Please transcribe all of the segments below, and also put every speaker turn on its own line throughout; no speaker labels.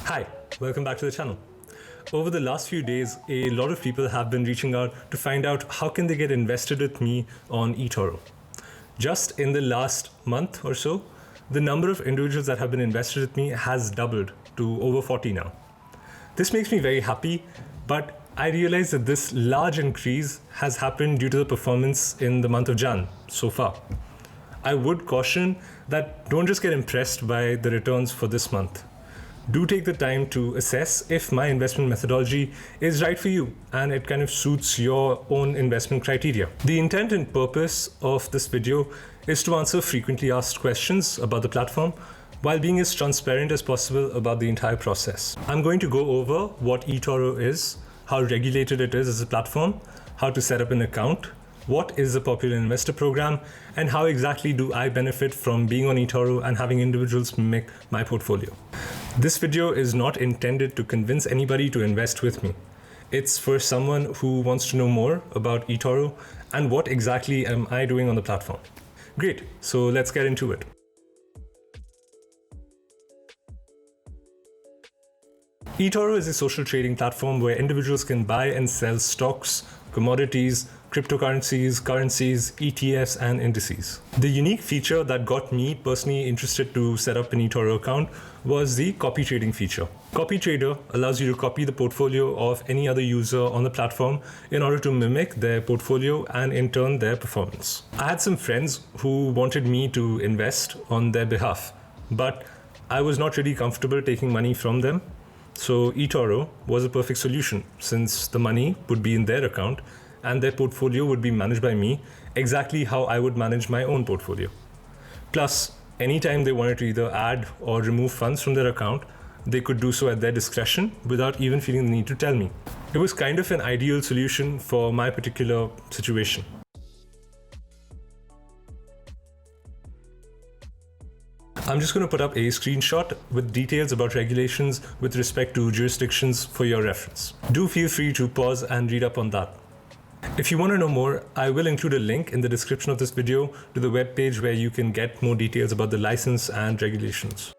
Hi, welcome back to the channel. Over the last few days, a lot of people have been reaching out to find out how can they get invested with me on Etoro. Just in the last month or so, the number of individuals that have been invested with me has doubled to over 40 now. This makes me very happy, but I realize that this large increase has happened due to the performance in the month of Jan so far. I would caution that don't just get impressed by the returns for this month. Do take the time to assess if my investment methodology is right for you and it kind of suits your own investment criteria. The intent and purpose of this video is to answer frequently asked questions about the platform while being as transparent as possible about the entire process. I'm going to go over what Etoro is, how regulated it is as a platform, how to set up an account, what is the Popular Investor Program, and how exactly do I benefit from being on Etoro and having individuals mimic my portfolio. This video is not intended to convince anybody to invest with me. It's for someone who wants to know more about Etoro and what exactly am I doing on the platform. Great, so let's get into it. Etoro is a social trading platform where individuals can buy and sell stocks, commodities, cryptocurrencies, currencies, ETFs, and indices. The unique feature that got me personally interested to set up an Etoro account was the copy trading feature. Copy Trader allows you to copy the portfolio of any other user on the platform in order to mimic their portfolio and in turn their performance. I had some friends who wanted me to invest on their behalf, but I was not really comfortable taking money from them. So Etoro was a perfect solution since the money would be in their account and their portfolio would be managed by me exactly how I would manage my own portfolio. Plus, anytime they wanted to either add or remove funds from their account, they could do so at their discretion without even feeling the need to tell me. It was kind of an ideal solution for my particular situation. I'm just going to put up a screenshot with details about regulations with respect to jurisdictions for your reference. Do feel free to pause and read up on that. If you want to know more, I will include a link in the description of this video to the webpage where you can get more details about the license and regulations.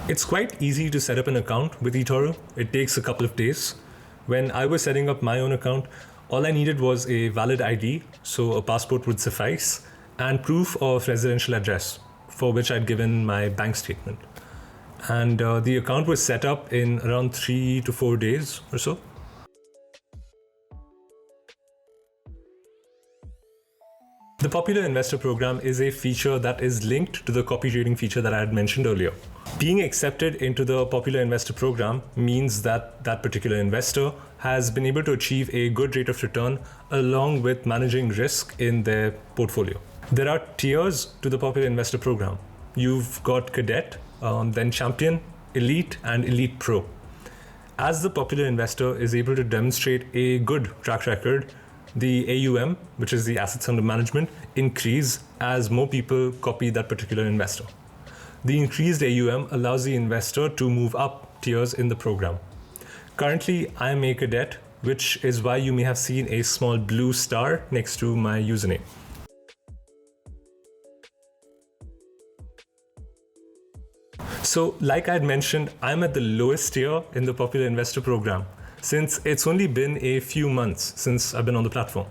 It's quite easy to set up an account with Etoro. It takes a couple of days. When I was setting up my own account, all I needed was a valid ID, so a passport would suffice, and proof of residential address, for which I'd given my bank statement. And the account was set up in around 3 to 4 days or so. The Popular Investor Program is a feature that is linked to the copy trading feature that I had mentioned earlier. Being accepted into the Popular Investor Program means that that particular investor has been able to achieve a good rate of return along with managing risk in their portfolio. There are tiers to the Popular Investor Program. You've got Cadet, then Champion, Elite, and Elite Pro. As the Popular Investor is able to demonstrate a good track record, the AUM, which is the assets under management, increase as more people copy that particular investor. The increased AUM allows the investor to move up tiers in the program. Currently, I am a cadet, which is why you may have seen a small blue star next to my username. So, like I had mentioned, I'm at the lowest tier in the Popular Investor Program, since it's only been a few months since I've been on the platform.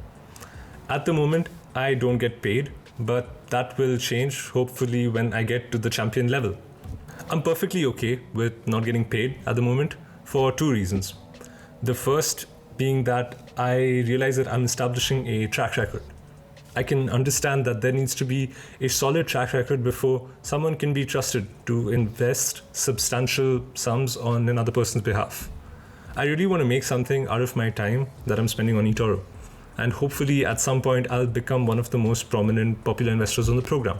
At the moment, I don't get paid, but that will change hopefully when I get to the champion level. I'm perfectly okay with not getting paid at the moment for 2 reasons. The first being that I realize that I'm establishing a track record. I can understand that there needs to be a solid track record before someone can be trusted to invest substantial sums on another person's behalf. I really want to make something out of my time that I'm spending on Etoro. And hopefully at some point I'll become one of the most prominent popular investors on the program.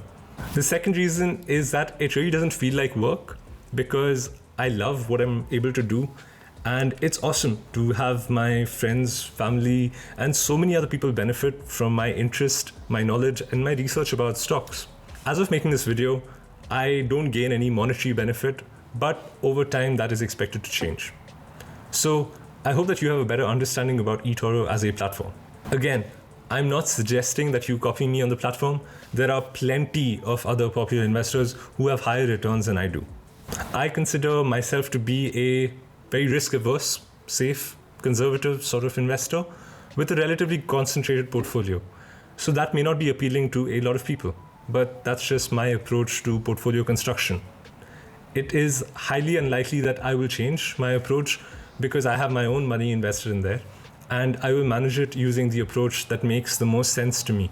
The second reason is that it really doesn't feel like work because I love what I'm able to do. And it's awesome to have my friends, family, and so many other people benefit from my interest, my knowledge, and my research about stocks. As of making this video, I don't gain any monetary benefit, but over time that is expected to change. So I hope that you have a better understanding about Etoro as a platform. Again, I'm not suggesting that you copy me on the platform. There are plenty of other popular investors who have higher returns than I do. I consider myself to be a very risk-averse, safe, conservative sort of investor with a relatively concentrated portfolio. So that may not be appealing to a lot of people, but that's just my approach to portfolio construction. It is highly unlikely that I will change my approach because I have my own money invested in there, and I will manage it using the approach that makes the most sense to me.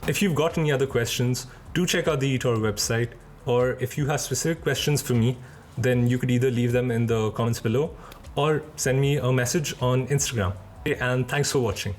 If you've got any other questions, do check out the Etoro website, or if you have specific questions for me, then you could either leave them in the comments below or send me a message on Instagram. And thanks for watching.